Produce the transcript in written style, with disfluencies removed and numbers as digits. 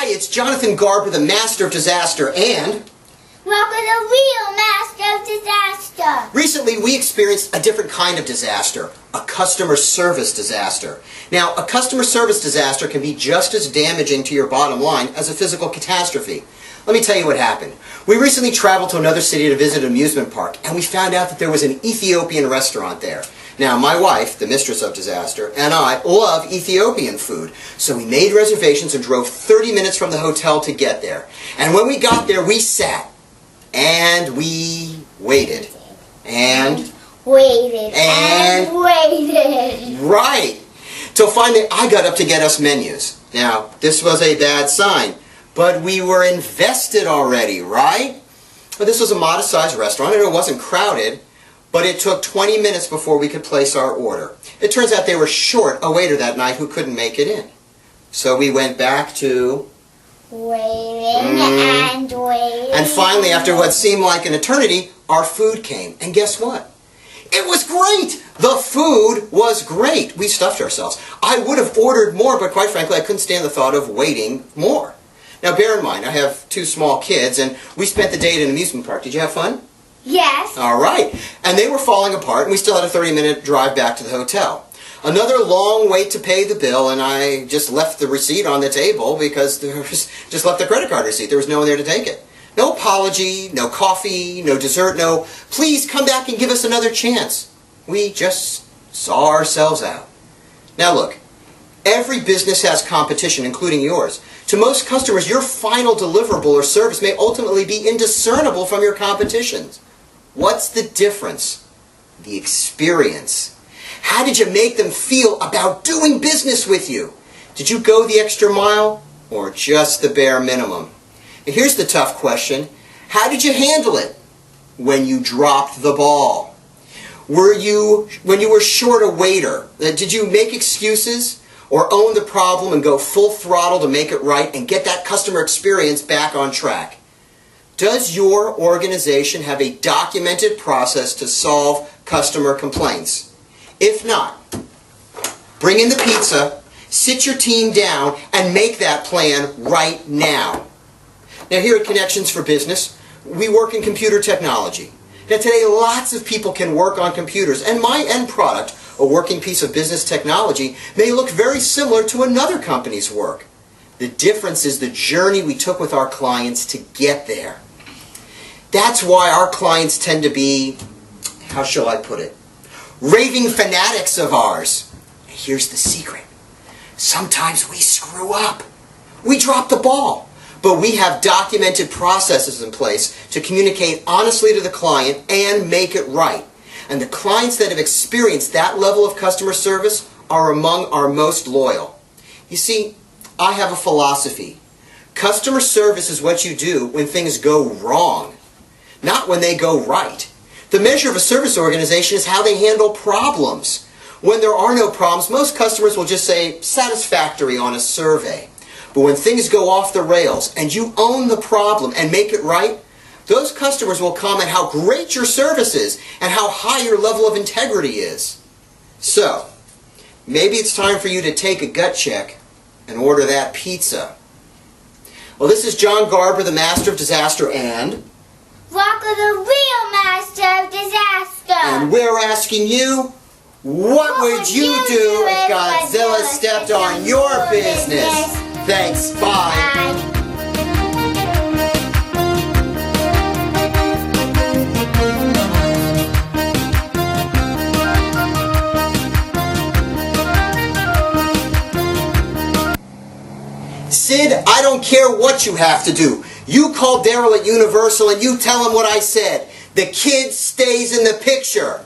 Hi, it's Jonathan Garber, the Master of Disaster, and Rocco, the real Master of Disaster. Recently we experienced a different kind of disaster, a customer service disaster. Now, a customer service disaster can be just as damaging to your bottom line as a physical catastrophe. Let me tell you what happened. We recently traveled to another city to visit an amusement park, and we found out that there was an Ethiopian restaurant there. Now, my wife, the mistress of disaster, and I love Ethiopian food, so we made reservations and drove 30 minutes from the hotel to get there. And when we got there, we sat, and we waited, and waited. Right, till finally I got up to get us menus. Now, this was a bad sign, but we were invested already, right? Well, this was a modest-sized restaurant, and it wasn't crowded, but it took 20 minutes before we could place our order. It turns out they were short a waiter that night who couldn't make it in. So we went back to waiting and waiting. And finally, after what seemed like an eternity, our food came. And guess what? It was great! The food was great. We stuffed ourselves. I would have ordered more, but quite frankly, I couldn't stand the thought of waiting more. Now, bear in mind, I have 2 small kids, and we spent the day at an amusement park. Did you have fun? Yes. All right. And they were falling apart, and we still had a 30-minute drive back to the hotel. Another long wait to pay the bill, and I just left the receipt on the table because just left the credit card receipt. There was no one there to take it. No apology, no coffee, no dessert, no, please come back and give us another chance. We just saw ourselves out. Now look, every business has competition, including yours. To most customers, your final deliverable or service may ultimately be indiscernible from your competition's. What's the difference? The experience. How did you make them feel about doing business with you? Did you go the extra mile or just the bare minimum? And here's the tough question. How did you handle it when you dropped the ball? When you were short a waiter, did you make excuses or own the problem and go full throttle to make it right and get that customer experience back on track? Does your organization have a documented process to solve customer complaints? If not, bring in the pizza, sit your team down, and make that plan right now. Now here at Connections for Business, we work in computer technology. Now today lots of people can work on computers, and my end product, a working piece of business technology, may look very similar to another company's work. The difference is the journey we took with our clients to get there. That's why our clients tend to be, how shall I put it, raving fanatics of ours. Here's the secret. Sometimes we screw up. We drop the ball. But we have documented processes in place to communicate honestly to the client and make it right. And the clients that have experienced that level of customer service are among our most loyal. You see, I have a philosophy. Customer service is what you do when things go wrong, not when they go right. The measure of a service organization is how they handle problems. When there are no problems, most customers will just say satisfactory on a survey. But when things go off the rails and you own the problem and make it right, those customers will comment how great your service is and how high your level of integrity is. So, maybe it's time for you to take a gut check and order that pizza. Well, this is John Garber, the Master of Disaster, and Rocco, the real Master of Disaster. And we're asking you, what would you do if Godzilla stepped on your business? Thanks, bye. Sid, I don't care what you have to do. You call Daryl at Universal and you tell him what I said. The kid stays in the picture.